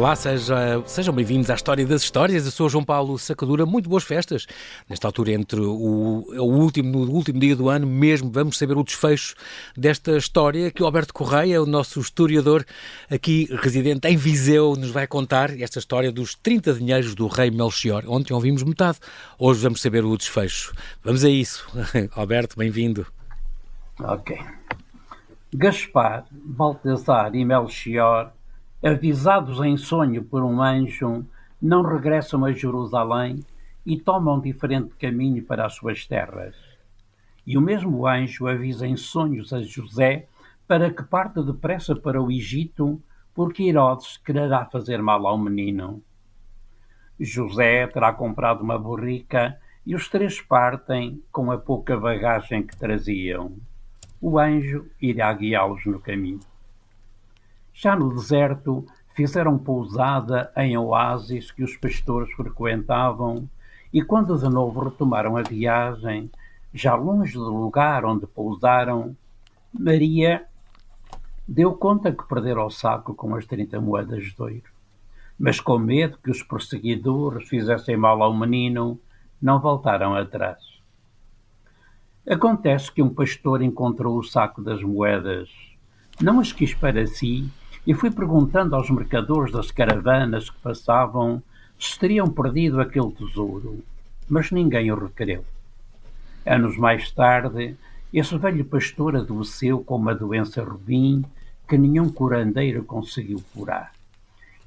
Olá, sejam bem-vindos à História das Histórias. Eu sou o João Paulo Sacadura. Muito boas festas. Nesta altura, entre no último dia do ano mesmo, vamos saber o desfecho desta história que o Alberto Correia, o nosso historiador aqui residente em Viseu, nos vai contar. Esta história dos 30 dinheiros do rei Melchior. Ontem ouvimos metade, hoje vamos saber o desfecho. Vamos a isso. Alberto, bem-vindo. Ok. Gaspar, Baltazar e Melchior, avisados em sonho por um anjo, não regressam a Jerusalém e tomam diferente caminho para as suas terras. E o mesmo anjo avisa em sonhos a José para que parta depressa para o Egito, porque Herodes quererá fazer mal ao menino. José terá comprado uma burrica e os três partem com a pouca bagagem que traziam. O anjo irá guiá-los no caminho. Já no deserto, fizeram pousada em oásis que os pastores frequentavam, e quando de novo retomaram a viagem, já longe do lugar onde pousaram, Maria deu conta que perdera o saco com as 30 moedas de ouro. Mas com medo que os perseguidores fizessem mal ao menino, não voltaram atrás. Acontece que um pastor encontrou o saco das moedas, não as quis para si e foi perguntando aos mercadores das caravanas que passavam se teriam perdido aquele tesouro, mas ninguém o requereu. Anos mais tarde, esse velho pastor adoeceu com uma doença ruim que nenhum curandeiro conseguiu curar.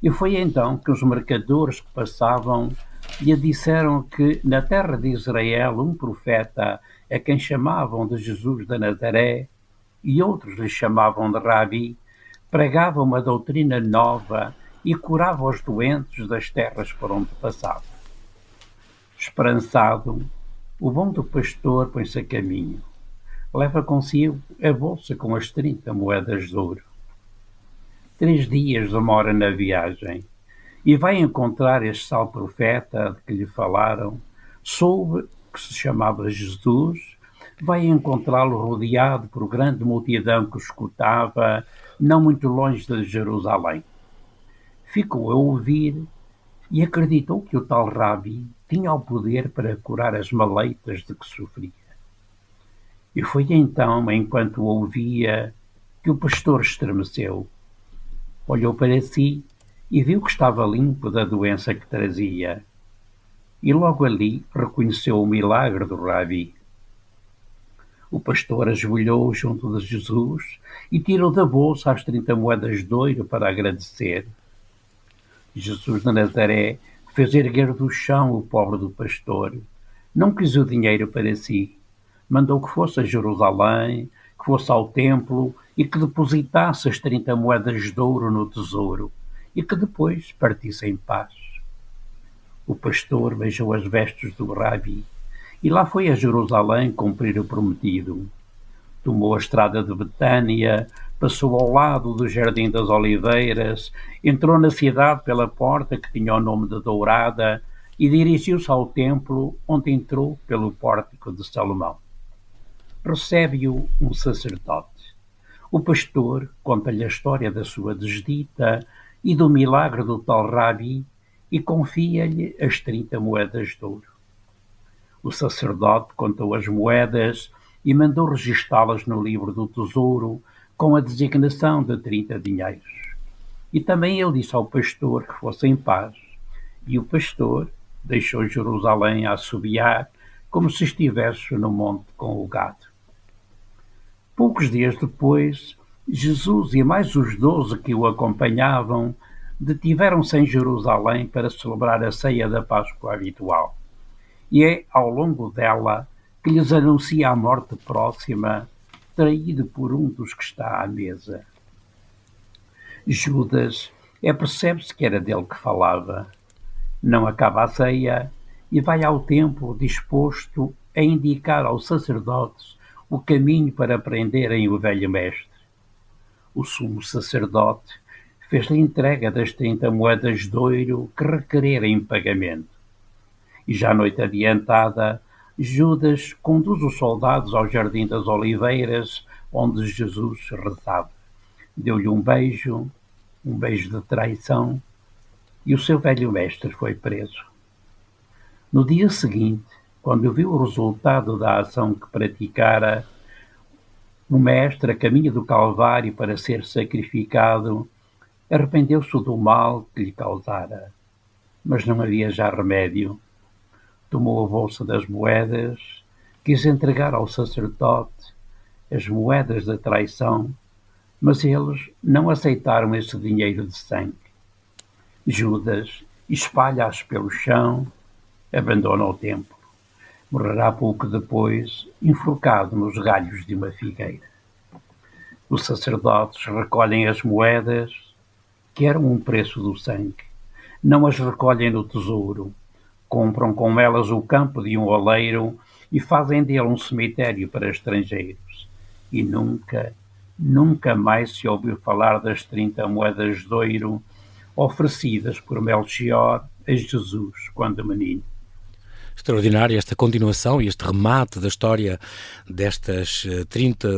E foi então que os mercadores que passavam lhe disseram que na terra de Israel um profeta, a quem chamavam de Jesus de Nazaré, e outros lhe chamavam de Rabi, pregava uma doutrina nova e curava os doentes das terras por onde passava. Esperançado, o bom do pastor põe-se a caminho. Leva consigo a bolsa com as 30 moedas de ouro. 3 dias demora na viagem e vai encontrar este tal profeta de que lhe falaram. Soube que se chamava Jesus, vai encontrá-lo rodeado por grande multidão que o escutava, não muito longe de Jerusalém. Ficou a ouvir e acreditou que o tal Rabi tinha o poder para curar as maleitas de que sofria. E foi então, enquanto o ouvia, que o pastor estremeceu. Olhou para si e viu que estava limpo da doença que trazia. E logo ali reconheceu o milagre do Rabi. O pastor ajoelhou junto de Jesus e tirou da bolsa as 30 moedas de ouro para agradecer. Jesus de Nazaré fez erguer do chão o pobre do pastor. Não quis o dinheiro para si. Mandou que fosse a Jerusalém, que fosse ao templo e que depositasse as 30 moedas de ouro no tesouro e que depois partisse em paz. O pastor beijou as vestes do Rabi e lá foi a Jerusalém cumprir o prometido. Tomou a estrada de Betânia, passou ao lado do Jardim das Oliveiras, entrou na cidade pela porta que tinha o nome de Dourada e dirigiu-se ao templo, onde entrou pelo pórtico de Salomão. Recebe-o um sacerdote. O pastor conta-lhe a história da sua desdita e do milagre do tal Rabi e confia-lhe as 30 moedas de ouro. O sacerdote contou as moedas e mandou registá-las no livro do tesouro com a designação de 30 dinheiros. E também ele disse ao pastor que fosse em paz. E o pastor deixou Jerusalém a assobiar como se estivesse no monte com o gado. Poucos dias depois, Jesus e mais os 12 que o acompanhavam detiveram-se em Jerusalém para celebrar a ceia da Páscoa habitual. E é ao longo dela que lhes anuncia a morte próxima, traído por um dos que está à mesa. Judas, percebe-se que era dele que falava. Não acaba a ceia e vai ao templo disposto a indicar aos sacerdotes o caminho para prenderem o velho mestre. O sumo sacerdote fez-lhe entrega das 30 moedas de ouro que requerera em pagamento. E já à noite adiantada, Judas conduz os soldados ao Jardim das Oliveiras, onde Jesus rezava. Deu-lhe um beijo de traição, e o seu velho mestre foi preso. No dia seguinte, quando viu o resultado da ação que praticara, o mestre, a caminho do Calvário para ser sacrificado, arrependeu-se do mal que lhe causara. Mas não havia já remédio. Tomou a bolsa das moedas, quis entregar ao sacerdote as moedas da traição, mas eles não aceitaram esse dinheiro de sangue. Judas espalha-as pelo chão, abandona o templo. Morrerá pouco depois, enforcado nos galhos de uma figueira. Os sacerdotes recolhem as moedas, que eram um preço do sangue. Não as recolhem no tesouro. Compram com elas o campo de um oleiro e fazem dele um cemitério para estrangeiros. E nunca mais se ouviu falar das 30 moedas de ouro oferecidas por Melchior a Jesus quando menino. Extraordinária esta continuação e este remate da história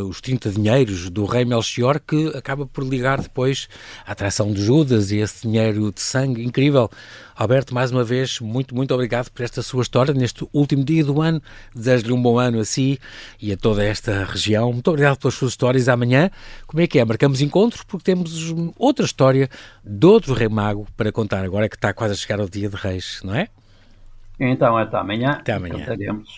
os 30 dinheiros do rei Melchior, que acaba por ligar depois à atração de Judas e esse dinheiro de sangue. Incrível. Alberto, mais uma vez, muito, muito obrigado por esta sua história neste último dia do ano. Desejo-lhe um bom ano a si e a toda esta região. Muito obrigado pelas suas histórias. Amanhã, como é que é? Marcamos encontros porque temos outra história de outro rei mago para contar, agora que está quase a chegar ao dia de Reis, não é? Então, até amanhã. Até amanhã. Cantaremos.